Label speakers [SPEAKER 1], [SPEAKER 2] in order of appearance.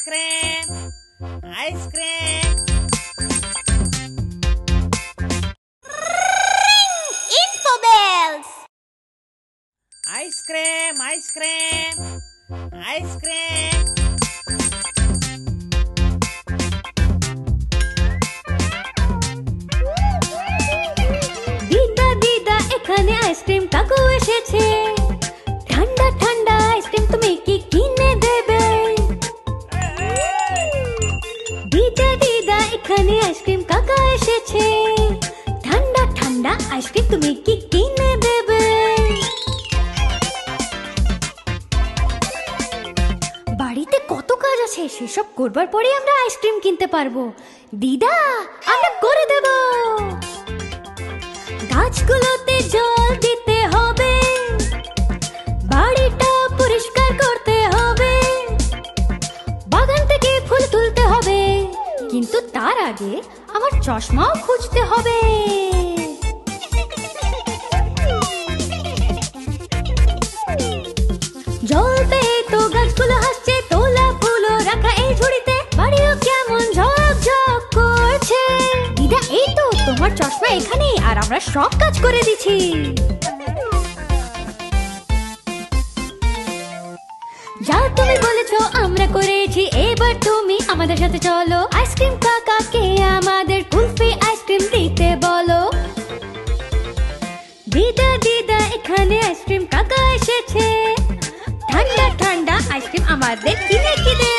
[SPEAKER 1] Ice cream ice cream
[SPEAKER 2] Infobells!
[SPEAKER 1] Ice cream ice cream ice cream
[SPEAKER 2] দিদা দিদা এখানে আইসক্রিম কাকু এসেছে। ঠান্ডা ঠান্ডা আইসক্রিম তুমি কি কিনে দেবে? দিদা দিদা এখানে আইসক্রিম কাকা এসেছে। ঠান্ডা ঠান্ডা আইসক্রিম তুমি কি কিনে দেবে? বাড়িতে কত কাজ আছে, সেসব করবার পরে আমরা আইসক্রিম কিনতে পারবো। দিদা আমরা করে দেব। গাছগুলোতে জল দিতে হবে, বাড়িটা পরিষ্কার করতে হবে, বাগান থেকে ফুল তুলতে হবে, কিন্তু তার আগে আমার চশমাও খুঁজতে হবে। জল পেয়ে তো গাছগুলো হাসছে, তোলা ফুলও রাখা এই ঝুড়িতে, বাড়িও কেমন ঝকঝক করছে। দিদা এই তো তোমার চশমা এখানে, আর আমরা সব কাজ করে দিচ্ছি। যা তুমি বলেছো আমরা করেছি, এবার তুমি আমাদের সাথে চলো। আইসক্রিম কাকাকে আমাদের কুলফি আইসক্রিম দিতে বলো। দিদা দিদা এখানে আইসক্রিম কাকা এসেছে। ঠান্ডা ঠান্ডা আইসক্রিম আমাদের কিনে কিনে